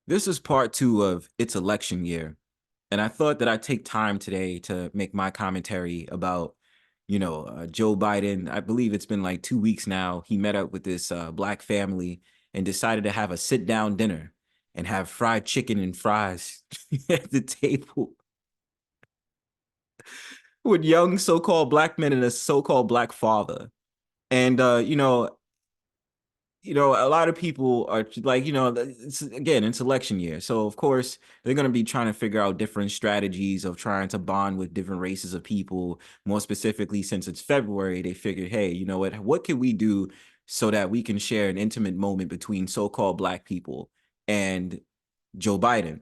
This is part two of It's Election Year. And I thought that I'd take time today to make my commentary about, Joe Biden. I believe it's been like 2 weeks now. He met up with this black family and decided to have a sit down dinner and have fried chicken and fries at the table with young so called black men and a so called black father. And, a lot of people are like, it's election year. So of course they're going to be trying to figure out different strategies of trying to bond with different races of people. More specifically, since it's February, they figured, hey, you know what can we do so that we can share an intimate moment between so-called black people and Joe Biden?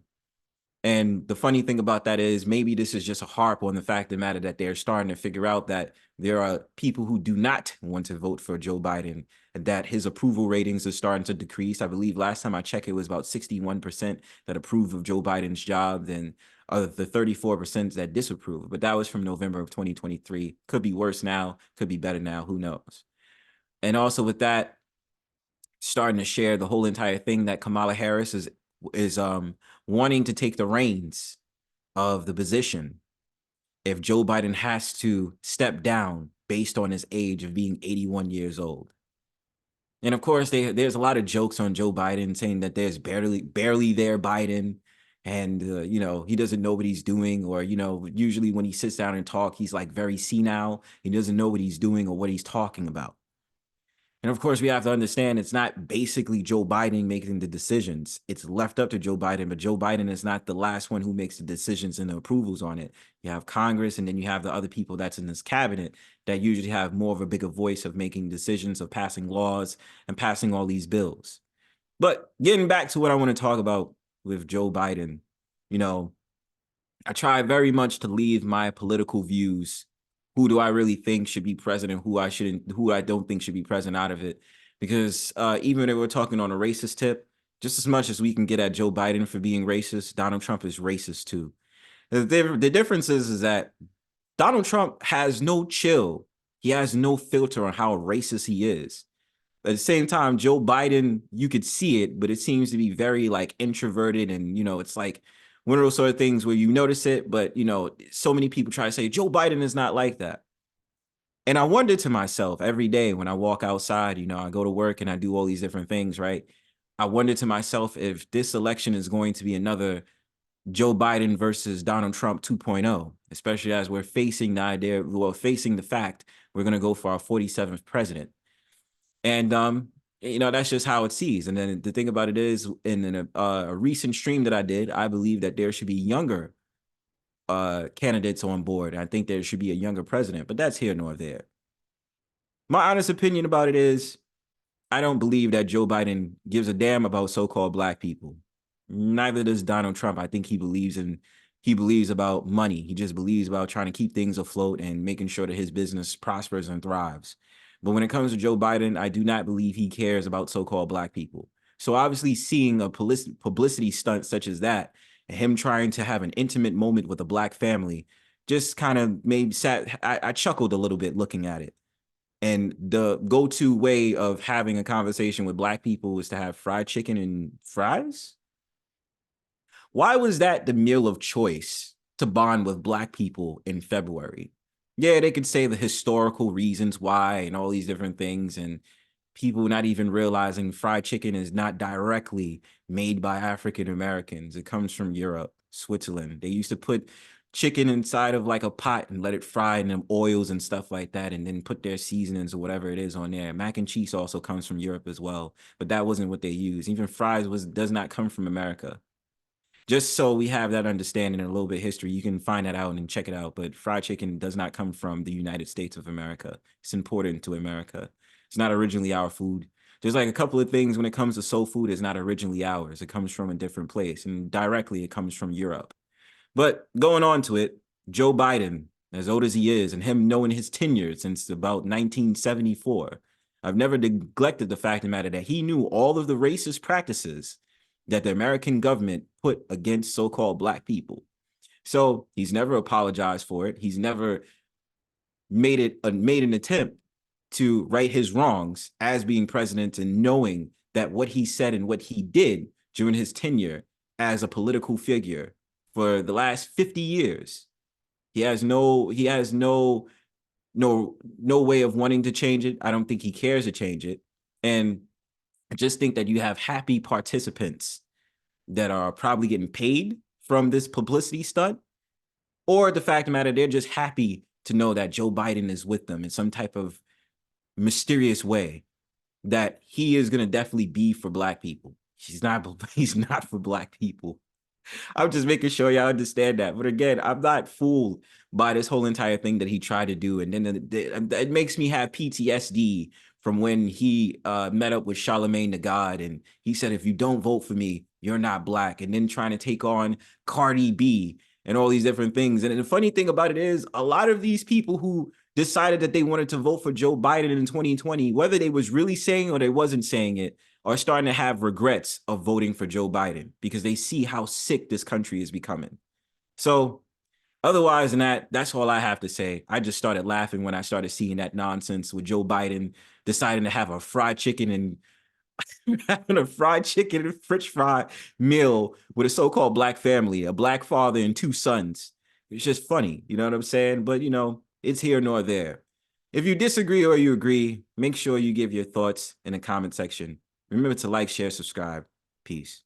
And the funny thing about that is maybe this is just a harp on the fact of the matter that they're starting to figure out that there are people who do not want to vote for Joe Biden and that his approval ratings are starting to decrease. I believe last time I checked, it was about 61% that approve of Joe Biden's job than the 34% that disapprove. But that was from November of 2023. Could be worse now, could be better now, who knows? And also with that, starting to share the whole entire thing that Kamala Harris is wanting to take the reins of the position if Joe Biden has to step down based on his age of being 81 years old. And of course, there's a lot of jokes on Joe Biden saying that there's barely there Biden, and he doesn't know what he's doing, or usually when he sits down and talk, he's like very senile. He doesn't know what he's doing or what he's talking about. And of course, we have to understand it's not basically Joe Biden making the decisions. It's left up to Joe Biden, but Joe Biden is not the last one who makes the decisions and the approvals on it. You have Congress, and then you have the other people that's in this cabinet that usually have more of a bigger voice of making decisions, of passing laws and passing all these bills. But getting back to what I want to talk about with Joe Biden, you know, I try very much to leave my political views. Who do I really think should be president? Who I don't think should be president out of it. Because even if we're talking on a racist tip, just as much as we can get at Joe Biden for being racist, Donald Trump is racist too. The difference is that Donald Trump has no chill. He has no filter on how racist he is. At the same time, Joe Biden, you could see it, but it seems to be very like introverted, and it's like one of those sort of things where you notice it, but so many people try to say Joe Biden is not like that. And I wonder to myself every day when I walk outside, I go to work and I do all these different things, right? I wonder to myself if this election is going to be another Joe Biden versus Donald Trump 2.0, especially as we're facing facing the fact we're going to go for our 47th president. And that's just how it sees. And then the thing about it is, in a recent stream that I did, I believe that there should be younger candidates on board. I think there should be a younger president, but that's here nor there. My honest opinion about it is, I don't believe that Joe Biden gives a damn about so-called black people. Neither does Donald Trump. I think he believes about money. He just believes about trying to keep things afloat and making sure that his business prospers and thrives. But when it comes to Joe Biden, I do not believe he cares about so-called black people. So obviously seeing a publicity stunt such as that, and him trying to have an intimate moment with a black family, just kind of I chuckled a little bit looking at it. And the go-to way of having a conversation with black people is to have fried chicken and fries. Why was that the meal of choice to bond with black people in February? Yeah, they could say the historical reasons why and all these different things, and people not even realizing fried chicken is not directly made by African Americans. It comes from Europe, Switzerland. They used to put chicken inside of like a pot and let it fry in them oils and stuff like that, and then put their seasonings or whatever it is on there. Mac and cheese also comes from Europe as well, but that wasn't what they used. Even fries does not come from America. Just so we have that understanding and a little bit of history, you can find that out and check it out. But fried chicken does not come from the United States of America. It's important to America. It's not originally our food. There's like a couple of things when it comes to soul food, it's not originally ours. It comes from a different place, and directly it comes from Europe. But going on to it, Joe Biden, as old as he is, and him knowing his tenure since about 1974, I've never neglected the fact of the matter that he knew all of the racist practices that the American government put against so-called black people. So he's never apologized for it. He's never made an attempt to right his wrongs as being president, and knowing that what he said and what he did during his tenure as a political figure for the last 50 years. He has no way of wanting to change it. I don't think he cares to change it. And I just think that you have happy participants that are probably getting paid from this publicity stunt, or the fact of the matter, they're just happy to know that Joe Biden is with them in some type of mysterious way, that he is going to definitely be for black people. He's not for black people. I'm just making sure y'all understand that. But again, I'm not fooled by this whole entire thing that he tried to do. And then it makes me have PTSD from when he met up with Charlemagne the God, and he said, if you don't vote for me, you're not black. And then trying to take on Cardi B and all these different things. And the funny thing about it is, a lot of these people who decided that they wanted to vote for Joe Biden in 2020, whether they was really saying or they wasn't saying it, are starting to have regrets of voting for Joe Biden because they see how sick this country is becoming. So otherwise than that, that's all I have to say. I just started laughing when I started seeing that nonsense with Joe Biden deciding to have a fried chicken and having a fried chicken and French fry meal with a so-called black family, a black father and two sons. It's just funny, you know what I'm saying? But it's here nor there. If you disagree or you agree, make sure you give your thoughts in the comment section. Remember to like, share, subscribe. Peace.